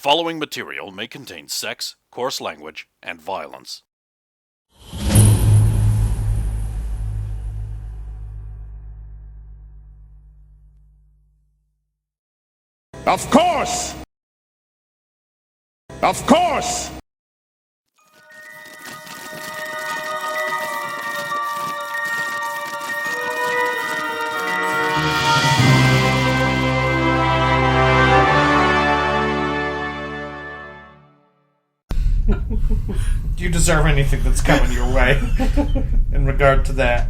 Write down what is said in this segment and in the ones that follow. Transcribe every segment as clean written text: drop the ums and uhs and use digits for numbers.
following material may contain sex, coarse language, and violence. Of course! Of course! Do you deserve anything that's coming your way in regard to that?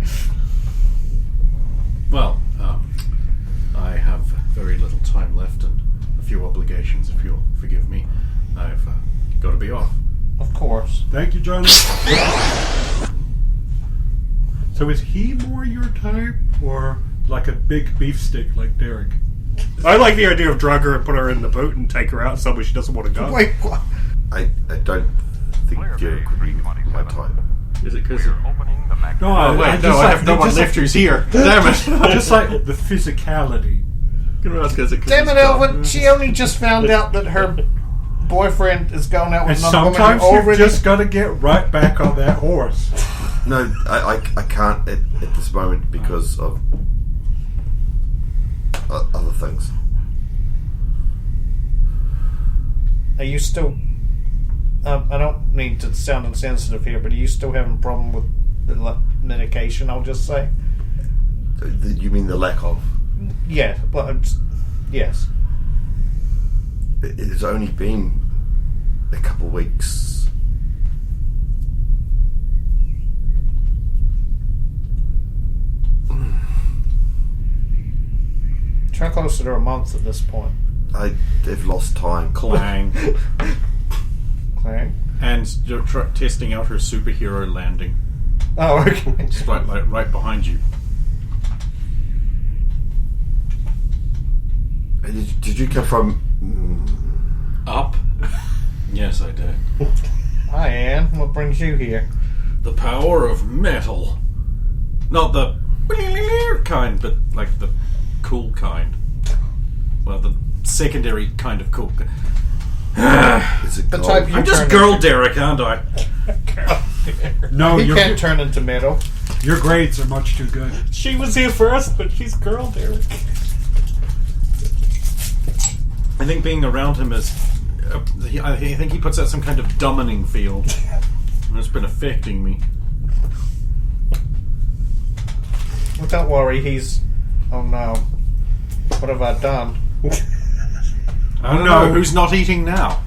Well, I have very little time left and a few obligations, if you'll forgive me. I've got to be off. Of course. Thank you, Johnny. So is he more your type, or like a big beefsteak like Derek? I like the idea of drug her and put her in the boat and take her out somewhere she doesn't want to go. Wait, what? I don't think Derek would be my type. Is it because... No, I have no one left who's here. Damn it. Just like the physicality. Damn it, Elvin! She only just found out that her boyfriend is going out with And another woman. sometimes who you've already... just got to get right back on that horse. No, I can't at this moment because of other things. Are you still... I don't mean to sound insensitive here, but are you still having a problem with the medication, I'll just say? You mean the lack of? Yeah, but yes. It has only been a couple of weeks. Try closer to a month at this point. They've lost time. Clang. Okay. And you're testing out her superhero landing. Oh, okay. It's right behind you. Did you come from... Up? Yes, I did. Hi, Anne. What brings you here? The power of metal. Not the kind, but like the cool kind. Well, the secondary kind of cool. Is it The gold? type you I'm just turn girl into. Derek, aren't I? No, He can't turn into metal. your grades are much too good. She was here first, but she's girl, Derek. I think being around him is... I think he puts out some kind of dumbing feel. And it's been affecting me. Well, don't worry, he's... Oh no. What have I done? I don't know. Who's not eating now?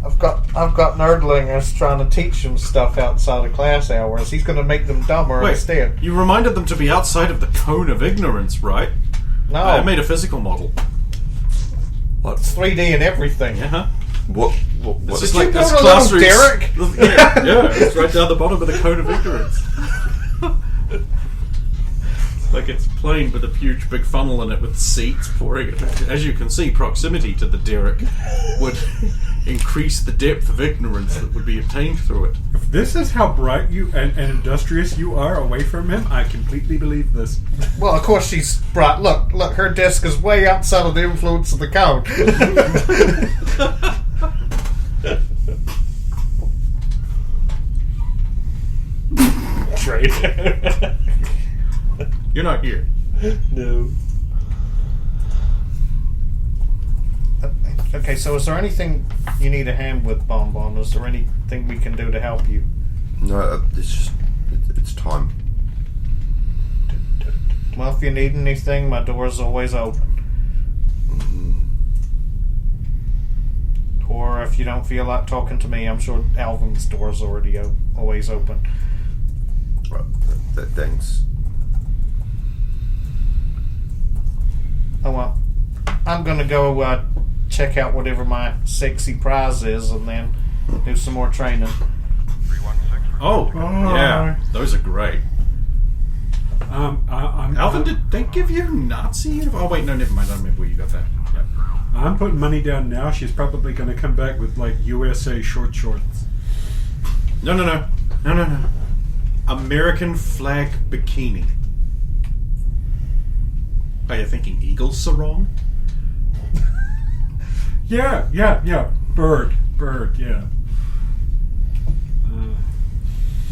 I've got nerdlingers trying to teach him stuff outside of class hours. He's going to make them dumber Wait, instead. you reminded them to be outside of the cone of ignorance, right? No. I made a physical model. It's 3D and everything. Yeah. What? It's Did just you like build this a class little Derek? Yeah, it's right down the bottom of the cone of ignorance. Like it's plain with a huge big funnel in it with seats pouring it. As you can see, proximity to the Derek would increase the depth of ignorance that would be obtained through it. If this is how bright you and industrious you are away from him, I completely believe this. Well, of course she's bright. Look, her desk is way outside of the influence of the code. Trade. You're not here. No. Okay, so is there anything you need a hand with, Bon Bon? Is there anything we can do to help you? No, it's just... It's time. Well, if you need anything, my door's always open. Or if you don't feel like talking to me, I'm sure Alvin's door's already always open. Right, thanks. Oh well, I'm gonna go check out whatever my sexy prize is, and then do some more training. Oh, yeah. Those are great. Alvin, did they give you Nazi uniform? Oh, wait, no, never mind. I remember where you got that. Yep. I'm putting money down now. She's probably going to come back with, like, USA short shorts. No. American flag bikini. Are you thinking eagle sarong? Yeah. Bird, yeah.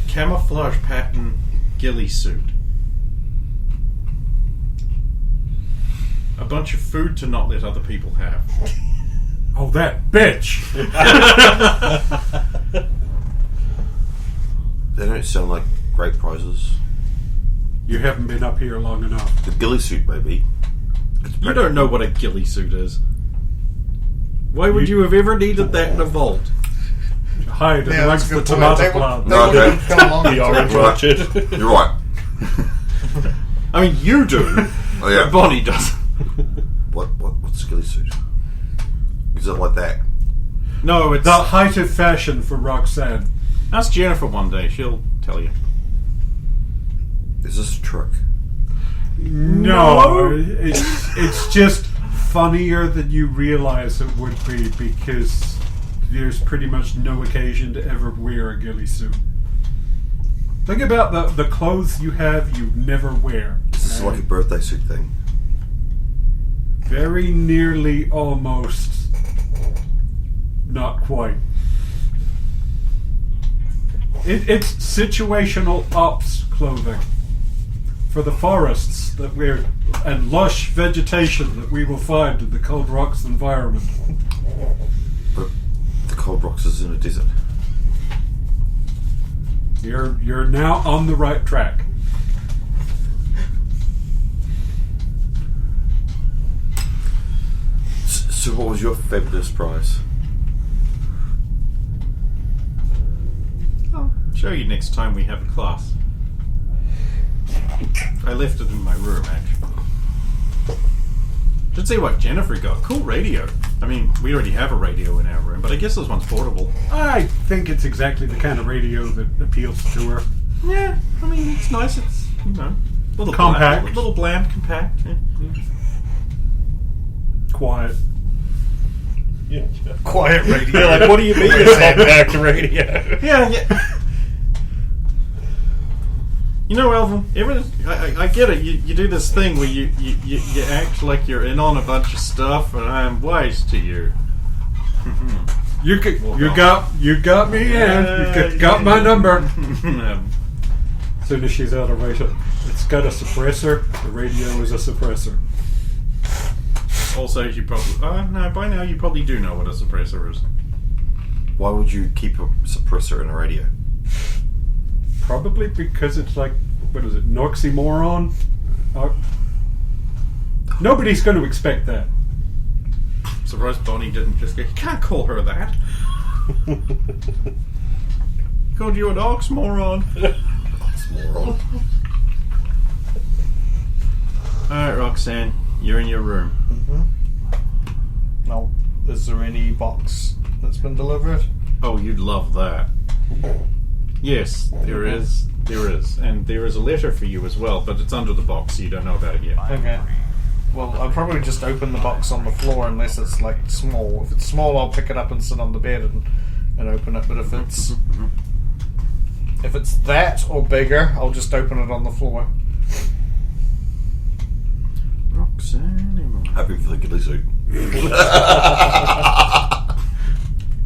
Camouflage pattern ghillie suit. A bunch of food to not let other people have. Oh, that bitch! They don't sound like great prizes. You haven't been up here long enough. The ghillie suit, maybe. You don't know what a ghillie suit is. Why would you have ever needed that in a vault? Hide Yeah, amongst that's the a good point. tomato They plants. would- No, they okay. wouldn't come along The and orange talk to us. orchard. You're right. I mean, you do, Oh yeah. but Bonnie doesn't. What's a ghillie suit? Is it like that? No, it's... The height of fashion for Roxanne. Ask Jennifer one day, she'll tell you. Is this a trick? No, it's just funnier than you realize it would be, because there's pretty much no occasion to ever wear a ghillie suit. Think about the clothes you have you never wear. Is this like a birthday suit thing? Very nearly, almost, not quite. It's situational ops clothing for the forests that we're and lush vegetation that we will find in the Cold Rocks environment. But the Cold Rocks is in a desert. You're now on the right track. So what was your fabulous prize? I'll show you next time we have a class. I left it in my room, actually. Should see what Jennifer got. Cool radio. I mean, we already have a radio in our room, but I guess this one's portable. I think it's exactly the kind of radio that appeals to her. Yeah, I mean, it's nice. It's, you know, little Compact. bland, little bland, compact. Yeah. Quiet. Yeah. Quiet radio. You're like, what do you mean it's compact radio? Yeah. You know, Alvin, I get it. You do this thing where you act like you're in on a bunch of stuff, and I'm wise to you. You got me in. You got my number. As soon as she's out of range, it's got a suppressor. The radio is a suppressor. Also, you probably no. By now, you probably do know what a suppressor is. Why would you keep a suppressor in a radio? Probably because it's like, what is it, Noxymoron? Nobody's going to expect that. Surprised Bonnie didn't just go, you can't call her that. Called you an oxymoron. Oxymoron. Alright, Roxanne, you're in your room. No, is there any box that's been delivered? Oh, you'd love that. Yes, there is. There is. And there is a letter for you as well, but it's under the box, so you don't know about it yet. Okay. Well, I'll probably just open the box on the floor unless it's like small. If it's small, I'll pick it up and sit on the bed and open it. But if it's that or bigger, I'll just open it on the floor. Roxanne, Happy for the ghillie suit.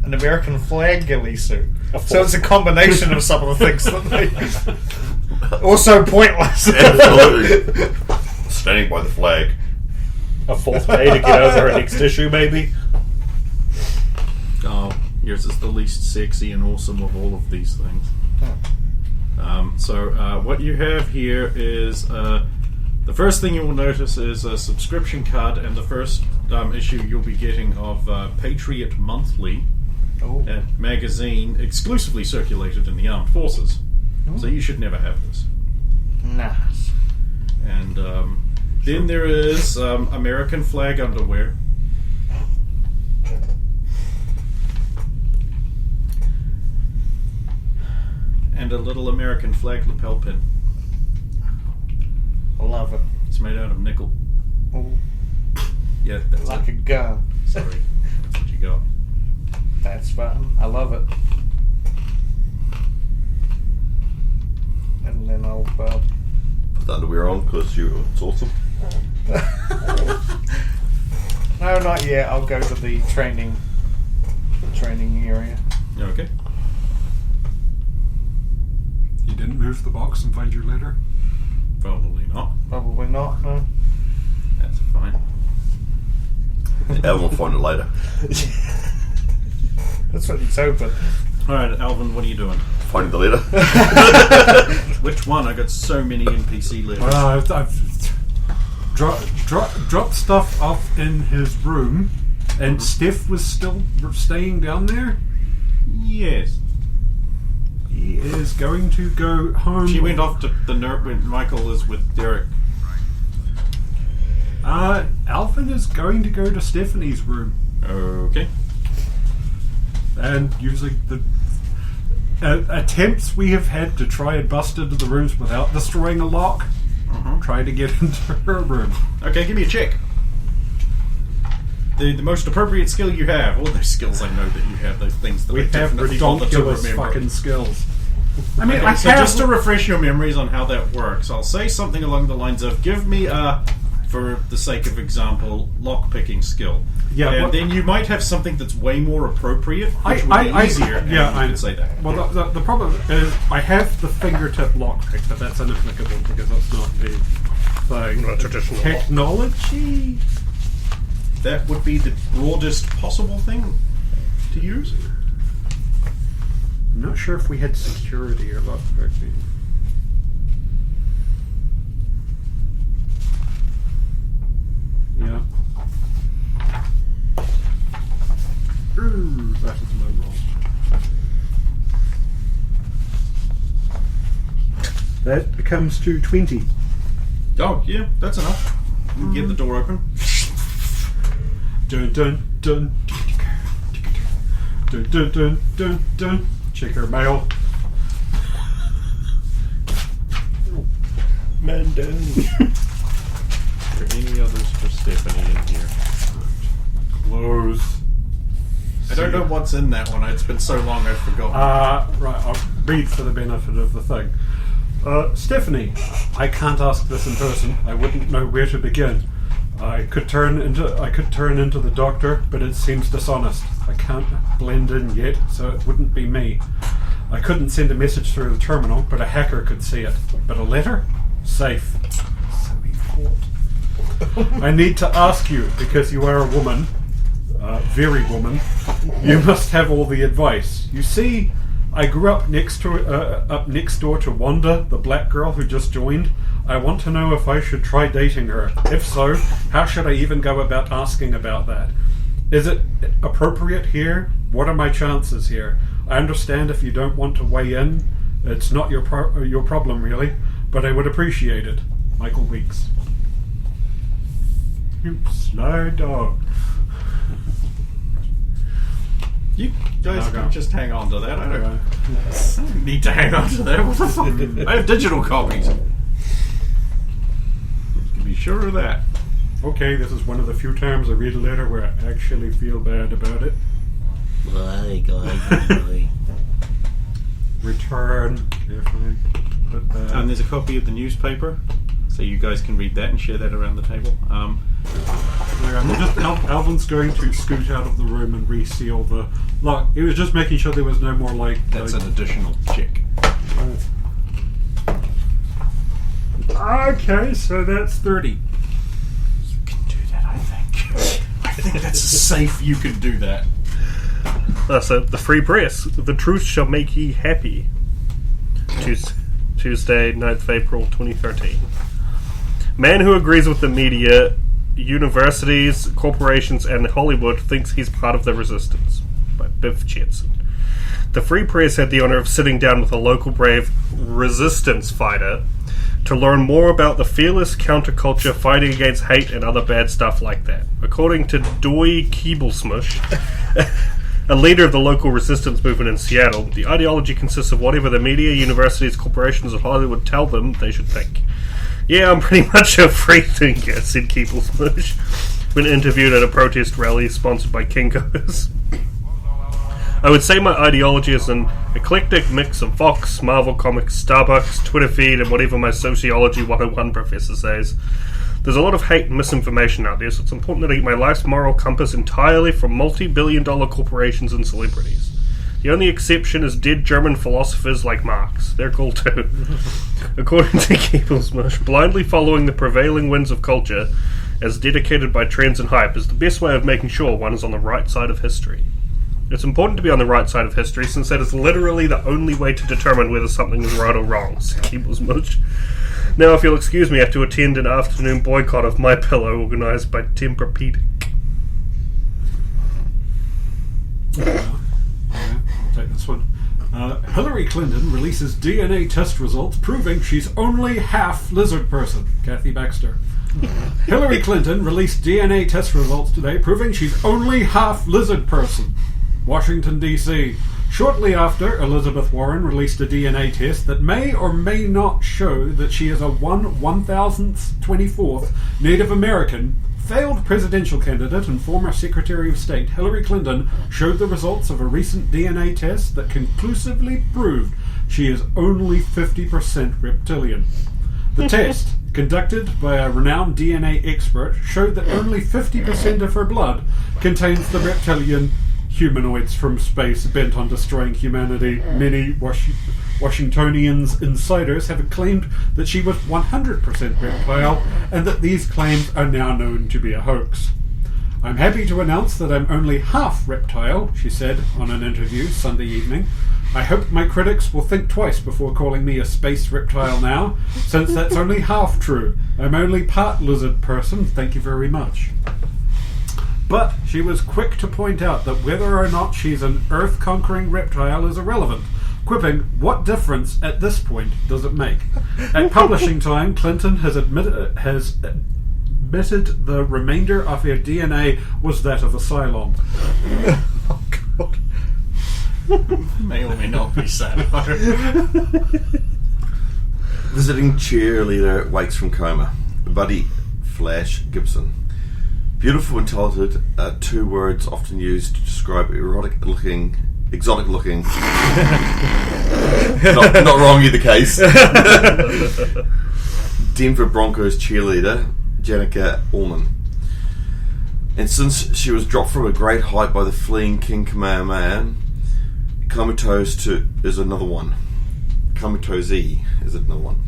An American flag ghillie suit. So it's a combination of some of the things that they... Also pointless. Absolutely. Standing by the flag. A fourth pay to get over her next issue, maybe? Oh, yours is the least sexy and awesome of all of these things. So what you have here is the first thing you will notice is a subscription card, and the first issue you'll be getting of Patriot Monthly, a magazine exclusively circulated in the armed forces. So you should never have this. Nice. And then there is American flag underwear. And a little American flag lapel pin. I love it. It's made out of nickel. Ooh, Yeah, that's like a gun. Sorry, that's what you got. That's fun. I love it. And then I'll... Put the underwear on because it's awesome. No, not yet. I'll go to the training area. Okay. You didn't move the box and find your letter? Probably not. Probably not, no. That's fine. Alvin will find it later. That's what he's hoping. Alright, Alvin, what are you doing? Finding the letter. Which one? I got so many NPC letters. Well, I've dropped stuff off in his room, and Steph was still staying down there. Yes. He is going to go home. She went off to the nerd when Michael is with Derek. Alvin is going to go to Stephanie's room. Okay. And using the attempts we have had to try and bust into the rooms without destroying a lock, try to get into her room. Okay, give me a check. The most appropriate skill you have. All those skills I know that you have, those things that We I have definitely bother to ridiculous remember. fucking skills. I mean, Okay, so just to refresh your memories on how that works, I'll say something along the lines of, give me a, for the sake of example, lock-picking skill. Yeah, and what- then you might have something that's way more appropriate, which would be easier, and yeah, you I could say that. Well, the problem is I have the fingertip lockpick, but that's inapplicable because that's not the thing. Not traditional lock. Technology? That would be the broadest possible thing to use. I'm not sure if we had security or lockpicking. Yeah. Ooh, that is a low roll. That comes to 20. Oh, yeah, that's enough. You can get the door open. Dun dun dun. Dun dun dun dun dun. Check her mail. Man down. Are there any others for Stephanie in here? Close. I don't know what's in that one. It's been so long I've forgotten. Right, I'll read for the benefit of the thing. Stephanie, I can't ask this in person. I wouldn't know where to begin. I could turn into the doctor, but it seems dishonest. I can't blend in yet, so it wouldn't be me. I couldn't send a message through the terminal, but a hacker could see it. But a letter? Safe. So he thought. I need to ask you, because you are a woman, very woman, you must have all the advice. You see, I grew up next door to Wanda, the black girl who just joined. I want to know if I should try dating her. If so, how should I even go about asking about that? Is it appropriate here? What are my chances here? I understand if you don't want to weigh in. It's not your problem, really, but I would appreciate it. Michael Weeks. You sly dog. You guys Okay. can just hang on to that. I don't need to hang on to that. What the fuck? I have digital copies. You can be sure of that. Okay, this is one of the few times I read a letter where I actually feel bad about it. Return. Definitely. Put that. And there's a copy of the newspaper, so you guys can read that and share that around the table. Alvin's going to scoot out of the room and reseal the lock. He was just making sure there was no more That's an additional check. Okay, so that's 30. You can do that, I think. I think that's safe. You can do that. So the Free Press. The truth shall make ye happy. Tuesday, 9th of April, 2013. Man who agrees with the media, universities, corporations, and Hollywood thinks he's part of the resistance. By Biff Jensen. The Free Press had the honor of sitting down with a local brave resistance fighter to learn more about the fearless counterculture fighting against hate and other bad stuff like that. According to Doy Keeblesmush, a leader of the local resistance movement in Seattle, the ideology consists of whatever the media, universities, corporations, and Hollywood tell them they should think. Yeah, I'm pretty much a free thinker, said Keeblesmush when interviewed at a protest rally sponsored by Kinko's. I would say my ideology is an eclectic mix of Fox, Marvel Comics, Starbucks, Twitter feed, and whatever my Sociology 101 professor says. There's a lot of hate and misinformation out there, so it's important that I get my life's moral compass entirely from multi-billion-dollar corporations and celebrities. The only exception is dead German philosophers like Marx. They're cool too. According to Keeblesmush, blindly following the prevailing winds of culture, as dedicated by trends and hype, is the best way of making sure one is on the right side of history. It's important to be on the right side of history, since that is literally the only way to determine whether something is right or wrong, said Keeblesmush. Now, if you'll excuse me, I have to attend an afternoon boycott of My Pillow organised by Tempur-Pedic. I'll take this one. Hillary Clinton releases DNA test results proving she's only half lizard person. Kathy Baxter. Hillary Clinton released DNA test results today proving she's only half lizard person. Washington, D.C. Shortly after, Elizabeth Warren released a DNA test that may or may not show that she is a 1/1024th Native American. Failed presidential candidate and former Secretary of State Hillary Clinton showed the results of a recent DNA test that conclusively proved she is only 50% reptilian. The test, conducted by a renowned DNA expert, showed that only 50% of her blood contains the reptilian humanoids from space bent on destroying humanity. Many Washingtonians insiders have claimed that she was 100% reptile, and that these claims are now known to be a hoax. I'm happy to announce that I'm only half reptile, she said on an interview Sunday evening. I hope my critics will think twice before calling me a space reptile now, since that's only half true. I'm only part lizard person, thank you very much. But she was quick to point out that whether or not she's an Earth-conquering reptile is irrelevant, quipping, what difference at this point does it make? At publishing time, Clinton has admitted the remainder of her DNA was that of a Cylon. Oh, God. May or may not be satire. Visiting cheerleader wakes from coma. Buddy Flash Gibson. Beautiful and talented are two words often used to describe exotic looking. not wrong either case. Denver Broncos cheerleader Janica Allman. And since she was dropped from a great height by the fleeing King Kamehameha, comatose is another one. Comatose is another one.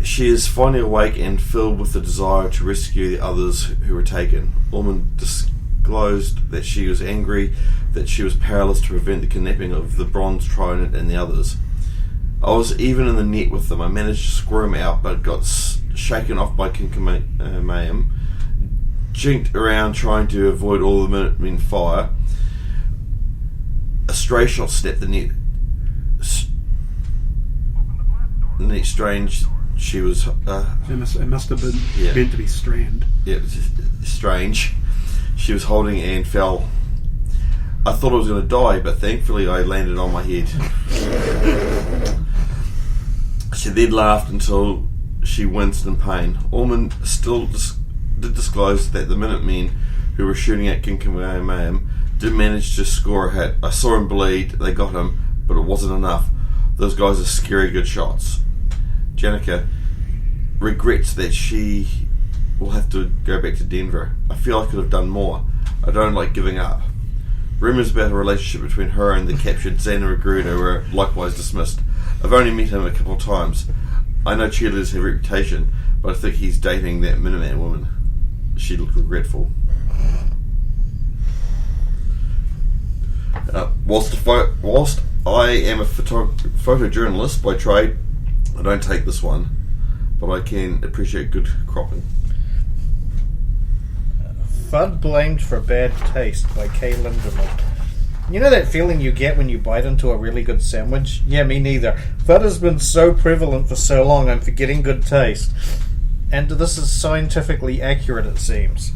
She is finally awake and filled with the desire to rescue the others who were taken. Allman disclosed that she was angry that she was powerless to prevent the kidnapping of the Bronze Trident and the others. I was even in the net with them. I managed to squirm out, but got shaken off by King Kamehameha, jinked around trying to avoid all the Minutemen fire. A stray shot snapped the net. Strange. She was. It must have been meant to be strand. Yeah, it was strange. She was holding and fell. I thought I was going to die, but thankfully I landed on my head. She then laughed until she winced in pain. Allman still did disclose that the Minutemen who were shooting at King Kamehameha did manage to score a hit. I saw him bleed. They got him, but it wasn't enough. Those guys are scary good shots. Janica regrets that she will have to go back to Denver. I feel I could have done more. I don't like giving up. Rumours about a relationship between her and the captured Xander Magruder were likewise dismissed. I've only met him a couple of times. I know cheerleaders have a reputation, but I think he's dating that Minuteman woman. She looked regretful. Whilst I am a photojournalist by trade, I don't take this one, but I can appreciate good cropping. Fudd blamed for bad taste by Kay Linderman. You know that feeling you get when you bite into a really good sandwich? Yeah, me neither. Fudd has been so prevalent for so long, I'm forgetting good taste. And this is scientifically accurate, it seems.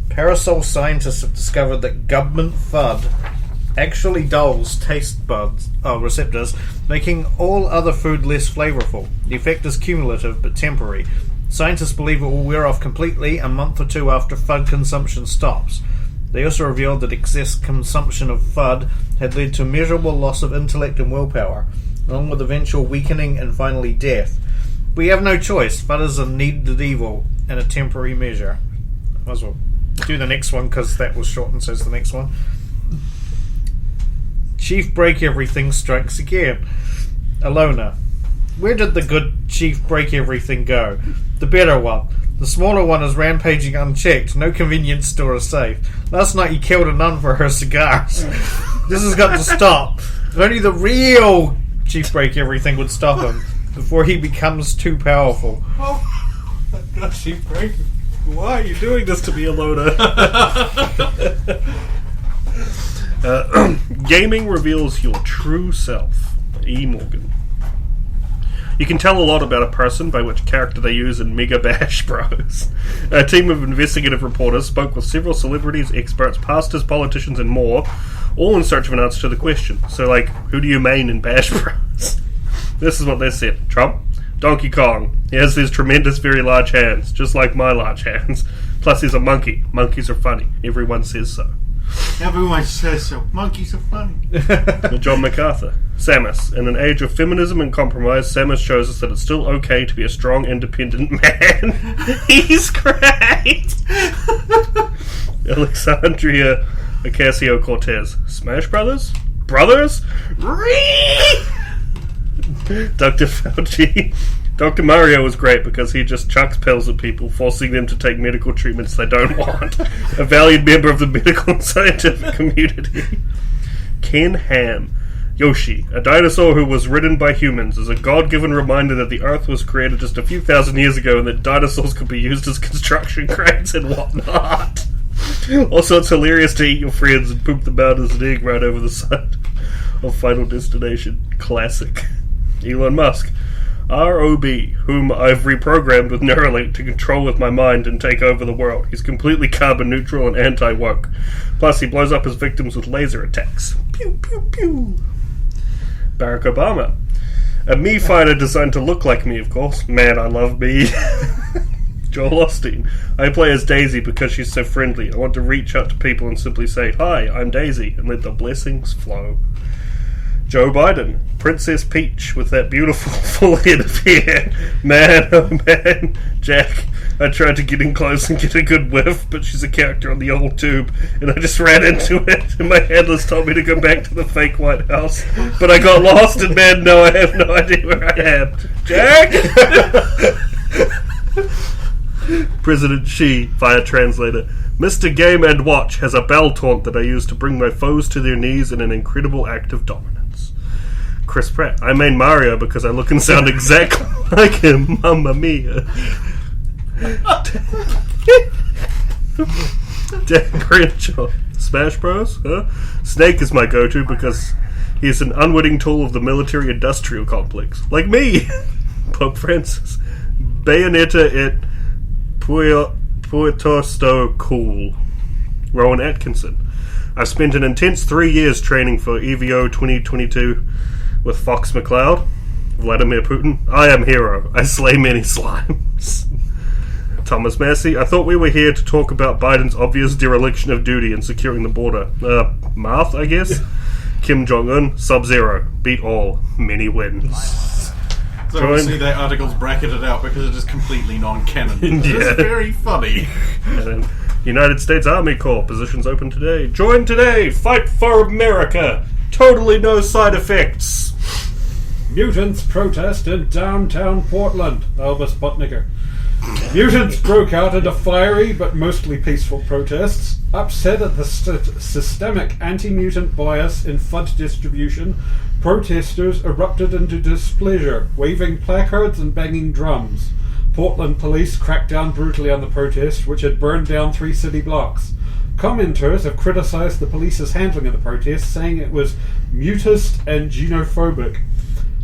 Parasol scientists have discovered that government Fudd actually dulls taste buds receptors, making all other food less flavorful. The effect is cumulative but temporary. Scientists believe it will wear off completely a month or two after Fudd consumption stops. They also revealed that excess consumption of Fudd had led to measurable loss of intellect and willpower, along with eventual weakening and finally death. We have no choice. But is a needed evil and a temporary measure. Might as well do the next one because that was shortened, so it's the next one. Chief Break Everything strikes again. Alona. Where did the good Chief Break Everything go? The better one. The smaller one is rampaging unchecked. No convenience store is safe. Last night he killed a nun for her cigars. This has got to stop. Only the real Chief Break Everything would stop him before he becomes too powerful. God, Chief Break. Why are you doing this to me, Alona? Gaming reveals your true self. E. Morgan. You can tell a lot about a person by which character they use in Mega Bash Bros. A team of investigative reporters spoke with several celebrities, experts, pastors, politicians, and more, all in search of an answer to the question. So, like, who do you main in Bash Bros? This is what they said. Trump, Donkey Kong. He has these tremendous, very large hands, just like my large hands. Plus, he's a monkey. Monkeys are funny. Everyone says so. Everyone says so. Monkeys are funny. John MacArthur. Samus. In an age of feminism and compromise, Samus shows us that it's still okay to be a strong, independent man. He's great! Alexandria Ocasio-Cortez. Smash Brothers? Brothers? Dr. Fauci. Dr. Mario was great because he just chucks pills at people, forcing them to take medical treatments they don't want. A valued member of the medical and scientific community. Ken Ham. Yoshi, a dinosaur who was ridden by humans, is a god-given reminder that the Earth was created just a few thousand years ago and that dinosaurs could be used as construction cranes and whatnot. Also, it's hilarious to eat your friends and poop them out as an egg right over the side of Final Destination. Classic. Elon Musk. ROB, whom I've reprogrammed with Neuralink to control with my mind and take over the world. He's completely carbon neutral and anti-woke. Plus, he blows up his victims with laser attacks. Pew, pew, pew. Barack Obama. A me fighter designed to look like me, of course. Man, I love me. Joel Osteen. I play as Daisy because she's so friendly. I want to reach out to people and simply say, "Hi, I'm Daisy," and let the blessings flow. Joe Biden. Princess Peach with that beautiful full head of hair. Man, oh man. Jack. I tried to get in close and get a good whiff, but she's a character on the old tube, and I just ran into it, and my handlers told me to go back to the fake White House, but I got lost, and man, no, I have no idea where I am. Jack? President Xi, via translator. Mr. Game & Watch has a bell taunt that I use to bring my foes to their knees in an incredible act of dominance. Chris Pratt. I main Mario because I look and sound exactly like him. Mamma mia. Dan Crenshaw. Smash Bros? Huh? Snake is my go-to because he is an unwitting tool of the military-industrial complex. Like me! Pope Francis. Bayonetta et Puerto Cool. Rowan Atkinson. I've spent an intense 3 years training for EVO 2022 with Fox McCloud. Vladimir Putin. I am hero. I slay many slimes. Thomas Massey. I thought we were here to talk about Biden's obvious dereliction of duty in securing the border. Math, I guess? Kim Jong-un. Sub-Zero. Beat all. Many wins. So obviously that article's bracketed out because it is completely non-canon. It's very funny. And then United States Army Corps. Positions open today. Join today. Fight for America. Totally no side effects. Mutants protest in downtown Portland. Elvis Butnicker. Mutants broke out into fiery but mostly peaceful protests. Upset at the systemic anti-mutant bias in FUD distribution, protesters erupted into displeasure, waving placards and banging drums. Portland police cracked down brutally on the protest, which had burned down 3 city blocks. Commenters have criticised the police's handling of the protest, saying it was mutist and xenophobic.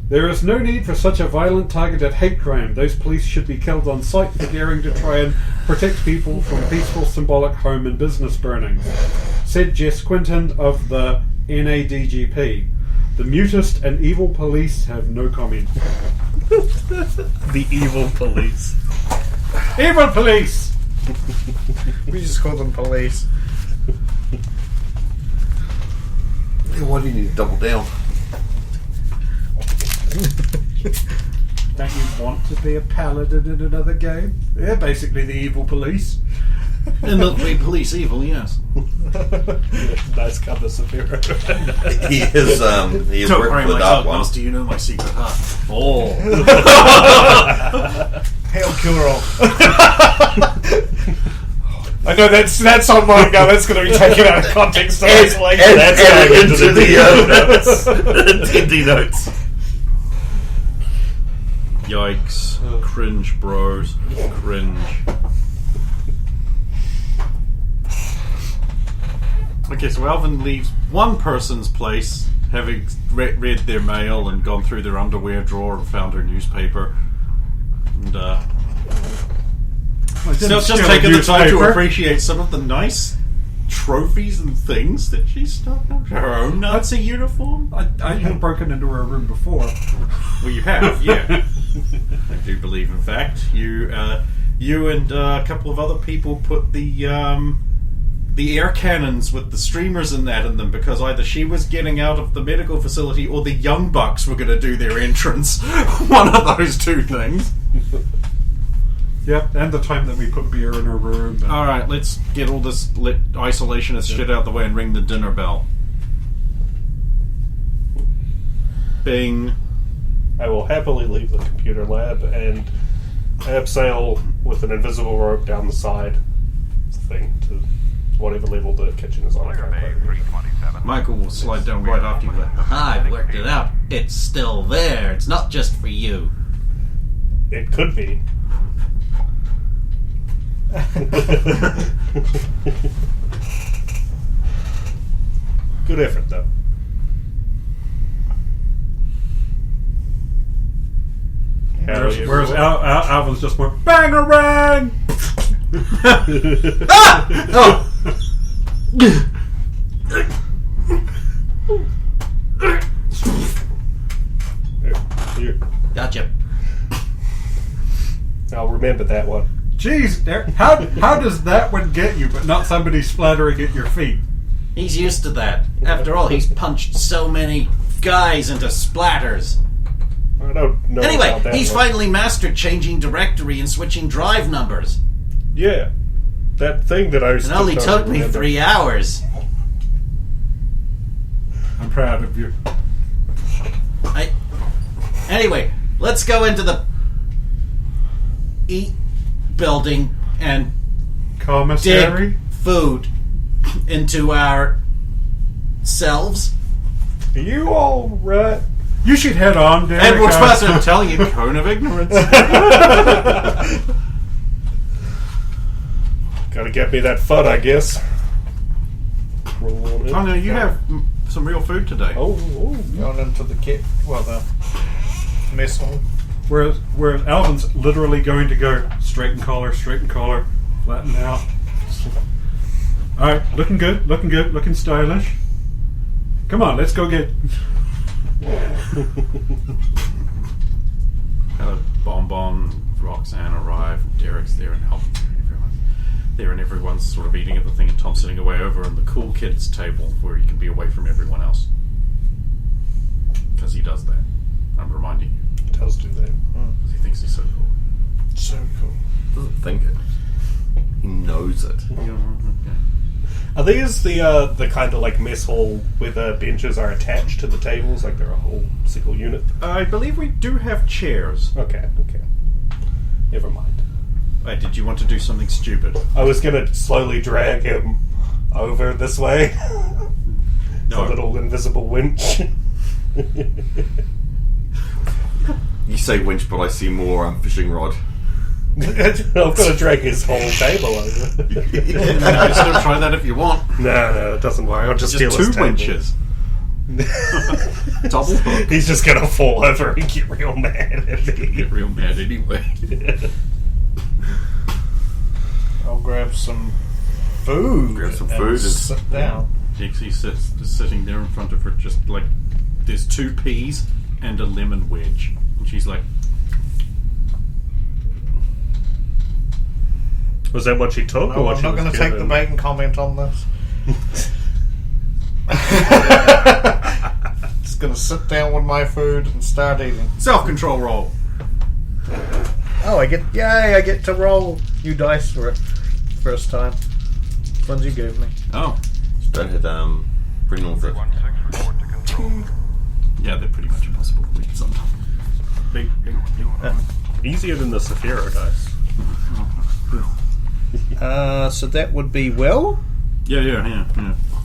There is no need for such a violent, targeted hate crime. Those police should be killed on sight for daring to try and protect people from peaceful symbolic home and business burnings, said Jess Quinton of the NADGP. The mutist and evil police have no comment. The evil police. Evil police! We just call them police. Why do you need to double down? Don't you want to be a paladin in another game? Yeah, basically the evil police. And not be police evil, yes. Nice cover, Severo. He is Don't working worry, for the my Dark dog One. master, you know my secret heart. Oh. Hail Kuro. I know that's on mine now. That's going to be taken out of context. So it's like, that's And going into the notes. D notes. Yikes. Cringe, bros. Cringe. Okay, so Alvin leaves one person's place, having read their mail and gone through their underwear drawer and found her newspaper. And, still just taking the time to appreciate some of the nice trophies and things that she's stuck on. Her own Nazi uniform. I have broken into her room before. Well, you have, yeah. I do believe, in fact, you and a couple of other people put the air cannons with the streamers and that in them because either she was getting out of the medical facility or the Young Bucks were going to do their entrance. One of those two things. Yep, and the time that we put beer in her room. Alright, let's get all this isolationist shit out the way and ring the dinner bell. Bing. I will happily leave the computer lab and abseil with an invisible rope down the side thing to whatever level the kitchen is on. Michael will slide down right after you. I've worked it out. It's still there. It's not just for you. It could be. Good effort, though. Whereas Alvin's just went bangarang. Oh! Here. Gotcha. I'll remember that one. Jeez, how does that one get you, but not somebody splattering at your feet? He's used to that. After all, he's punched so many guys into splatters. I don't know. Anyway, about that he's one. finally mastered changing directory and switching drive numbers. Yeah, that thing that I was. It only took me 3 hours. I'm proud of you. Anyway, let's go into the building and Commissary? dig food into our selves. Are you all right? You should head on, Derek. Edward's faster than telling you, cone of ignorance. Gotta get me that FUD, I guess. Roll on in. Oh no, you have some real food today. Oh, Going into the kit. Well, the mess hall. Whereas Alvin's literally going to go straighten collar, flatten out. Alright, looking good, looking stylish. Come on, let's go get... Bonbon, Roxanne arrive, Derek's there and helping everyone. There and everyone's sort of eating at the thing and Tom's sitting away over on the cool kids table where he can be away from everyone else. Because he does that. I'm reminding you. He does do that. Because he thinks he's so cool. So cool. Doesn't think it. He knows it. Okay. Are these the kind of like mess hall where the benches are attached to the tables, like they're a whole single unit? I believe we do have chairs. Okay. Never mind. Wait, did you want to do something stupid? I was gonna slowly drag him over this way. No. A little invisible winch. You say winch, but I see more fishing rod. I'm gonna drag his whole table over. You can still try that if you want. No, it doesn't work. I'll just steal Just his two table. winches. Double hook. He's just gonna fall over and get real mad at me. Get real mad anyway. I'll grab some food. Grab some and food and- sit down. Dixie is sitting there in front of her, just like there's 2 peas and a lemon wedge, and she's like, Was that what she took? No, or what I'm she not was going to take the given? bait and comment on this. Just going to sit down with my food and start eating. self-control roll. Oh, I get to roll new dice for it. First time. Ones you gave me. Oh. Just don't hit bring on for it. Yeah, they're pretty much impossible to read sometimes. Big. Easier than the Saphira dice. So that would be Will? Yeah.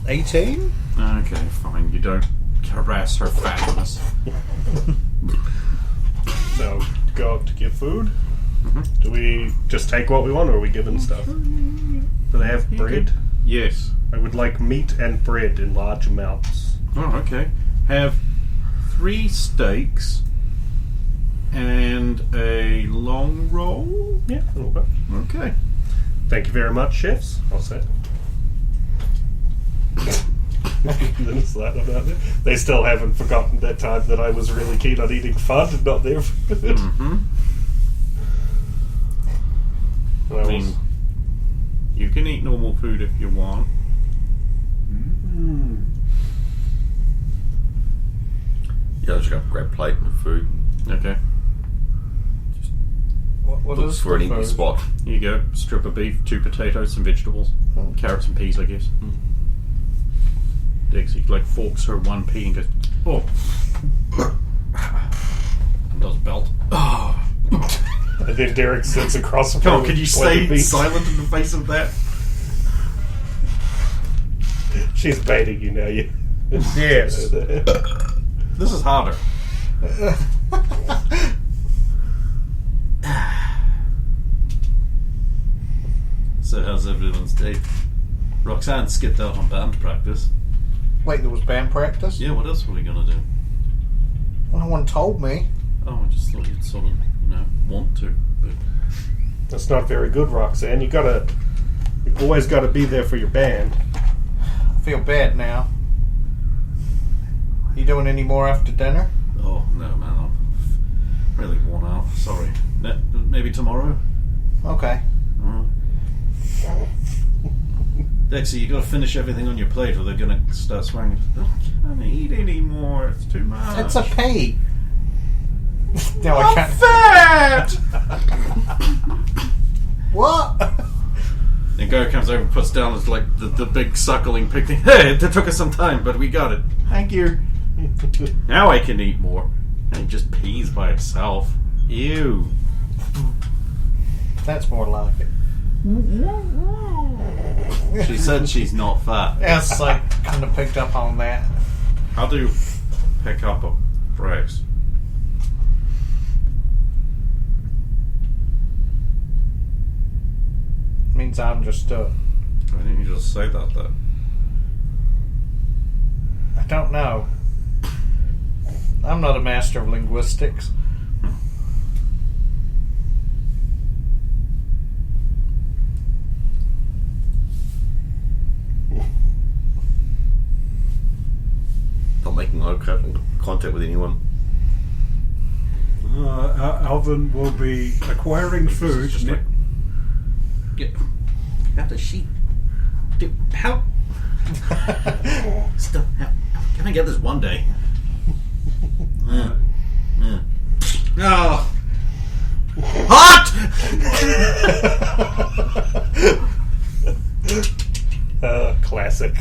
18? Okay, fine. You don't harass her fatness. So, go up to give food? Do we just take what we want, or are we given stuff? Do they have bread? Yes. I would like meat and bread in large amounts. Oh, okay. Have 3 steaks and a long roll? Yeah, okay. Okay. Thank you very much, chefs. I'll say. Then it's that about it. They still haven't forgotten that time that I was really keen on eating fun and not their food. I mean, you can eat normal food if you want. Yeah, I just got a great plate of food. Okay. What Look is for an the empty food? spot. Here you go. Strip of beef, 2 potatoes, some vegetables. Carrots and peas, I guess. Dixie like forks her 1 pea and goes, oh. And does belt. Oh. And then Derek sits across from Oh, could you stay silent in the face of that? She's baiting you now. You. Yes. This is harder. So how's everyone's day? Roxanne skipped out on band practice. Wait, there was band practice? Yeah, what else were we gonna do? No one told me. Oh, I just thought you'd sort of, want to. But That's not very good, Roxanne. You always gotta be there for your band. I feel bad now. You doing any more after dinner? oh no, man, I'm really worn out. Sorry. Maybe tomorrow. Okay. Dixie, you gotta finish everything on your plate or they're gonna start swearing. I can't eat anymore, it's too much. It's a pea. No, I can't. fat! What? And Go comes over and puts down his, like, the big suckling pig thing. Hey, it took us some time, but we got it. Thank you. Now I can eat more. And it just pees by itself. Ew. That's more like it. She said she's not fat. Yes, I kind of picked up on that. How do you pick up a phrase? Means I understood. Why didn't you just say that then? I don't know. I'm not a master of linguistics. Not making eye contact with anyone. Alvin will be acquiring food. Just like, got the sheet. Dude, how? Still, can I get this one day? Oh. Hot! Classic.